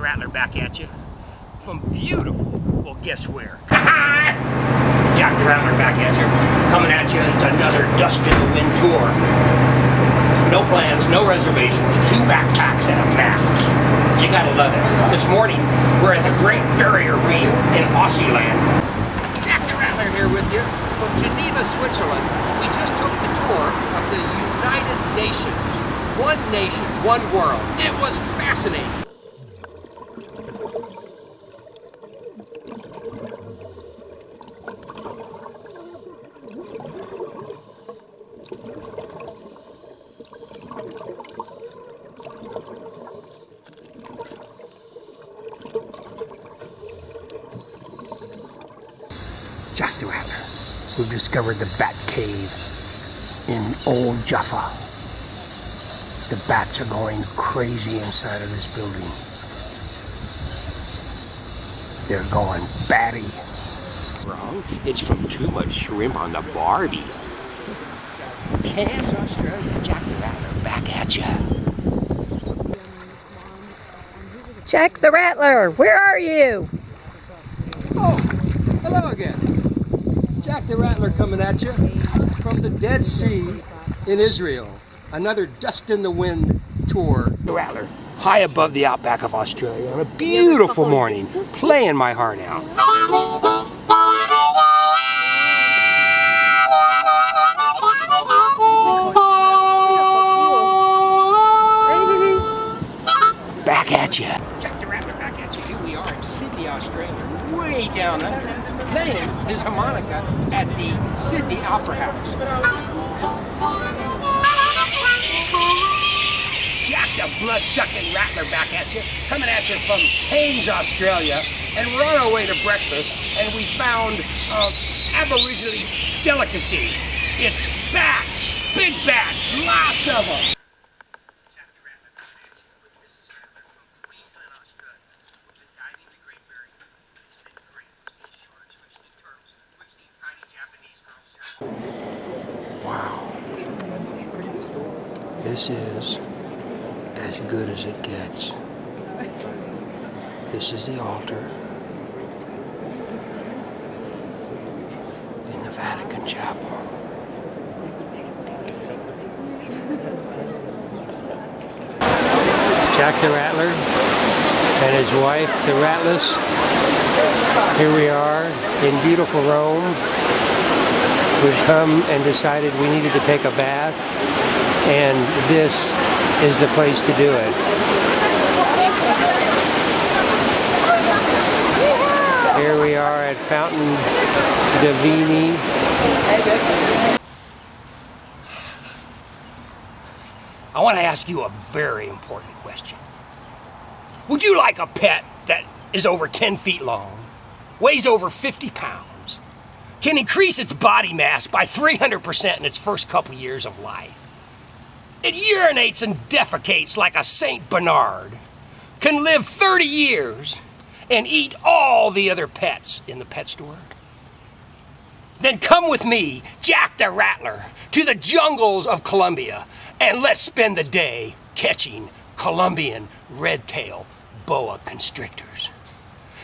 the Rattler back at you from beautiful, well, guess where? Jack the Rattler back at you, coming at you. It's another Dust in the Wind tour. No plans, no reservations, 2 backpacks and a map. You gotta love it. This morning, we're at the Great Barrier Reef in Aussieland. Jack the Rattler here with you from Geneva, Switzerland. We just took the tour of the United Nations. One nation, one world. It was fascinating. Jack the Rattler. We've discovered the Bat Cave in Old Jaffa. The bats are going crazy inside of this building. They're going batty. Wrong. It's from too much shrimp on the Barbie. Cairns, Australia. Jack the Rattler back at ya. Jack the Rattler, where are you? Oh, hello again. Jack the Rattler coming at you from the Dead Sea in Israel. Another Dust in the Wind tour. The Rattler, high above the outback of Australia on a beautiful morning, playing my heart out. Back at you. Jack the Rattler back at you. Here we are in Sydney, Australia, way down under, playing his harmonica at the Sydney Opera House. Jack the blood-sucking Rattler back at you, coming at you from Cairns, Australia, and we're on our way to breakfast, and we found Aboriginal delicacy. It's bats, big bats, lots of them. Wow. This is as good as it gets. This is the altar in the Vatican Chapel. Jack the Rattler and his wife, the Rattless. Here we are in beautiful Rome. We've come and decided we needed to take a bath, and this is the place to do it. Here we are at Fountain Divini. I want to ask you a very important question. Would you like a pet that is over 10 feet long, weighs over 50 pounds, can increase its body mass by 300% in its first couple years of life? It urinates and defecates like a Saint Bernard, can live 30 years, and eat all the other pets in the pet store? Then come with me, Jack the Rattler, to the jungles of Colombia, and let's spend the day catching Colombian red-tailed boa constrictors.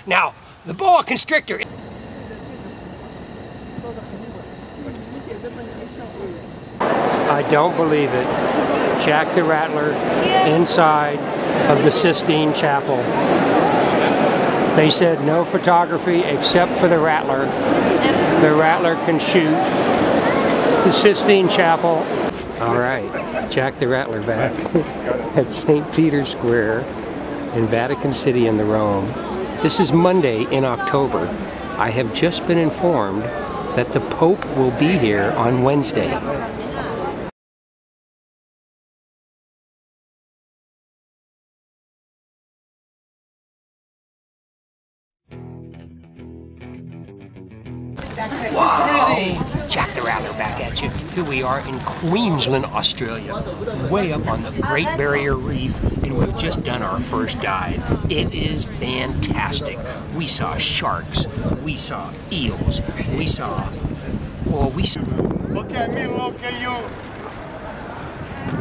Now, the boa constrictor... I don't believe it. Jack the Rattler inside of the Sistine Chapel. They said no photography except for the Rattler. The Rattler can shoot the Sistine Chapel. All right, Jack the Rattler back at St. Peter's Square in Vatican City in the Rome. This is Monday in October. I have just been informed that the Pope will be here on Wednesday. Wow! Jack the Rattler back at you. Here we are in Queensland, Australia, way up on the Great Barrier Reef, and we've just done our first dive. It is fantastic. We saw sharks, we saw eels, we saw... Well, we saw... Look at me, look at you.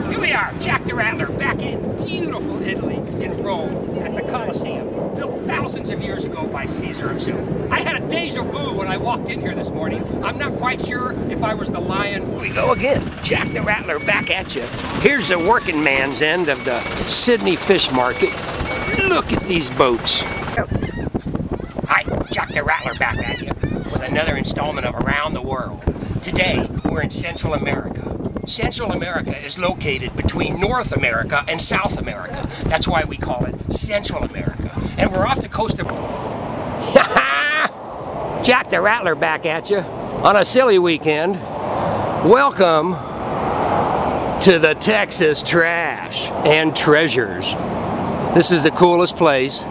Here we are, Jack the Rattler, back in beautiful Italy, in Rome, at the Colosseum, built thousands of years ago by Caesar himself. I had a deja vu when I walked in here this morning. I'm not quite sure if I was the lion. We go again, Jack the Rattler back at you. Here's the working man's end of the Sydney fish market. Look at these boats. Hi, Jack the Rattler back at you with another installment of Around the World. Today, we're in Central America. Central America is located between North America and South America. That's why we call it Central America. And we're off the coast of... Jack the Rattler back at you on a silly weekend. Welcome to the Texas Trash and Treasures. This is the coolest place.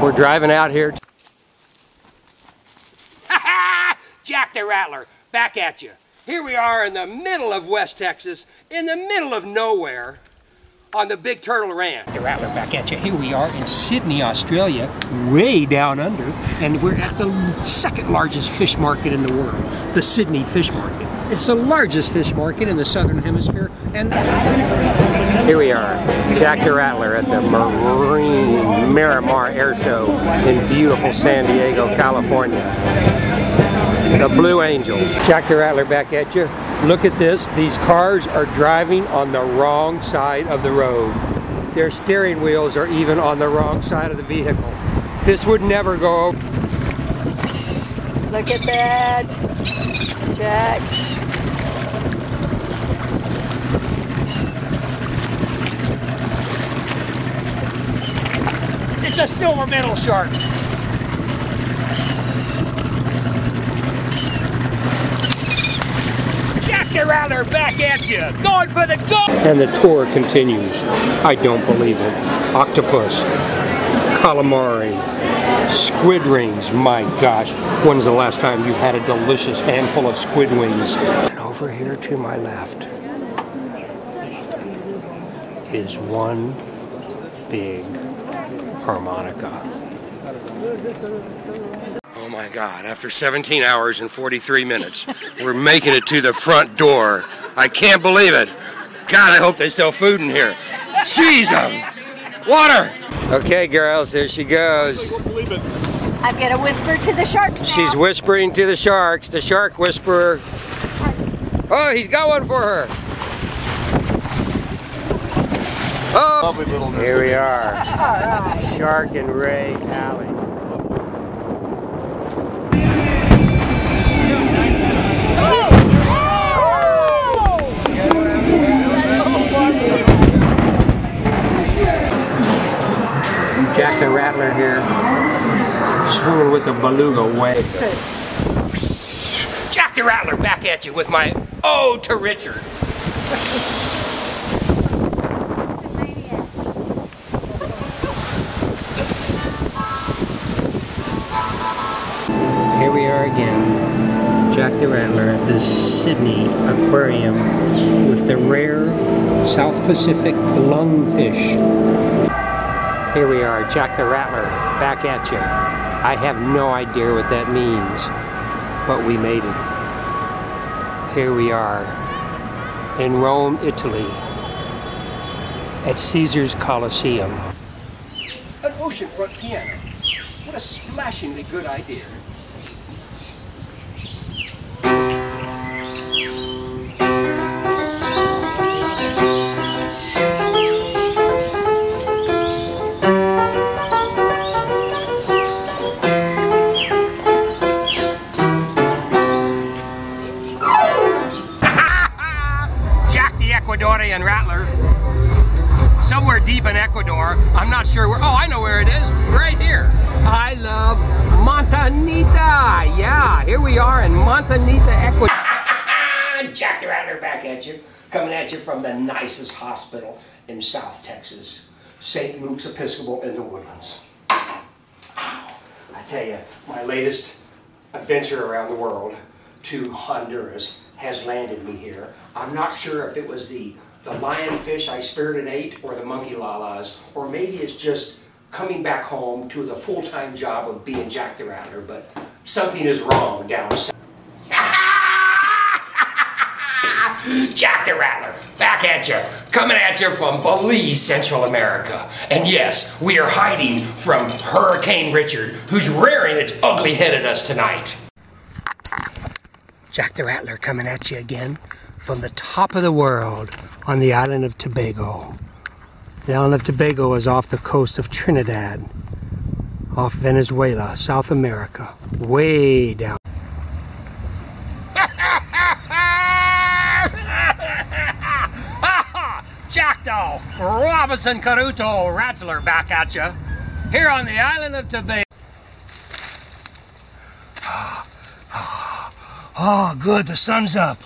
We're driving out here. Jack the Rattler back at you. Here we are in the middle of West Texas, in the middle of nowhere, on the Big Turtle Ranch. The Rattler back at you. Here we are in Sydney, Australia, way down under, and we're at the second largest fish market in the world, the Sydney Fish Market. It's the largest fish market in the Southern Hemisphere, and here we are, Jack the Rattler at the Marine Miramar Air Show in beautiful San Diego, California. The Blue Angels. Jack the Rattler back at you. Look at this. These cars are driving on the wrong side of the road. Their steering wheels are even on the wrong side of the vehicle. This would never go over. Look at that, Jack. It's a silver medal shark. Jack the Rattler back at you, going for the goal! And the tour continues. I don't believe it. Octopus, calamari, squid rings. My gosh, when's the last time you had a delicious handful of squid wings? And over here to my left is one big harmonica. Oh my God, after 17 hours and 43 minutes, we're making it to the front door. I can't believe it. God, I hope they sell food in here. Jeez, water! Okay, girls, here she goes. I'm gonna whisper to the sharks now. She's whispering to the sharks, the shark whisperer. Oh, he's got one for her. Oh, here we are, Shark and Ray Alley. Jack the Rattler here, swimming with the beluga wave. Jack the Rattler back at you with my ode to Richard. Here we are again, Jack the Rattler at the Sydney Aquarium with the rare South Pacific lungfish. Here we are, Jack the Rattler, back at you. I have no idea what that means, but we made it. Here we are, in Rome, Italy, at Caesar's Colosseum. An oceanfront piano. What a splashingly good idea. Ecuadorian Rattler, somewhere deep in Ecuador. I'm not sure where. Oh, I know where it is. Right here. I love Montanita. Yeah, here we are in Montanita, Ecuador. Jack the Rattler back at you, coming at you from the nicest hospital in South Texas, St. Luke's Episcopal in the Woodlands. Ow. I tell you, my latest adventure around the world to Honduras has landed me here. I'm not sure if it was the lionfish I speared and ate, or the monkey lalas, or maybe it's just coming back home to the full-time job of being Jack the Rattler, but something is wrong down south. Jack the Rattler, back at you, coming at you from Belize, Central America. And yes, we are hiding from Hurricane Richard, who's rearing its ugly head at us tonight. Jack the Rattler coming at you again from the top of the world on the island of Tobago. The island of Tobago is off the coast of Trinidad, off Venezuela, South America, way down. Jack the Robinson Caruto Rattler back at you, here on the island of Tobago. Oh, good, the sun's up.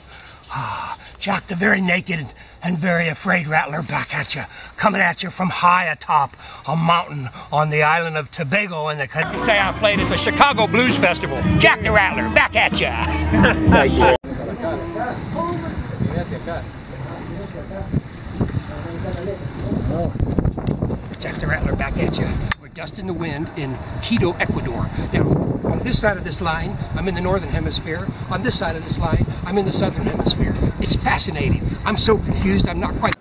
Jack the very naked and very afraid Rattler back at you, coming at you from high atop a mountain on the island of Tobago in the country. You say I played at the Chicago Blues Festival. Jack the Rattler back at you. Jack the Rattler back at you. We're dust in the wind in Quito, Ecuador. Now, on this side of this line, I'm in the northern hemisphere. On this side of this line, I'm in the southern hemisphere. It's fascinating. I'm so confused, I'm not quite...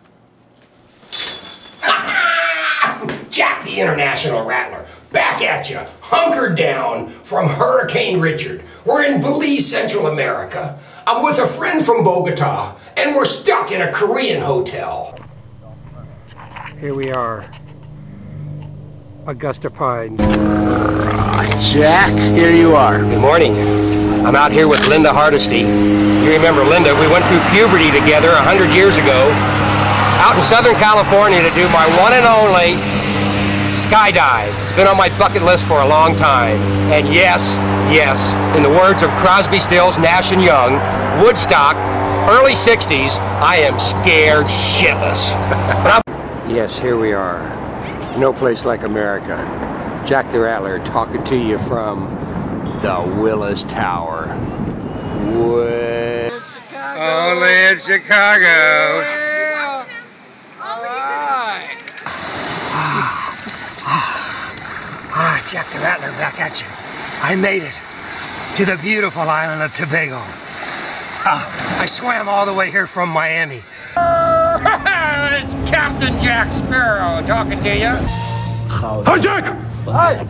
Jack the International Rattler, back at you, hunkered down from Hurricane Richard. We're in Belize, Central America. I'm with a friend from Bogota, and we're stuck in a Korean hotel. Here we are, Augusta Pine. Jack, here you are. Good morning. I'm out here with Linda Hardesty. You remember Linda, we went through puberty together 100 years ago, out in Southern California to do my one and only skydive. It's been on my bucket list for a long time. And yes, in the words of Crosby, Stills, Nash & Young, Woodstock, early 60s, I am scared shitless. Yes, here we are. No place like America. Jack the Rattler talking to you from the Willis Tower. Only in Chicago. Jack the Rattler back at you. I made it to the beautiful island of Tobago. I swam all the way here from Miami. It's Captain Jack Sparrow talking to you. Hi, Jack! Hi!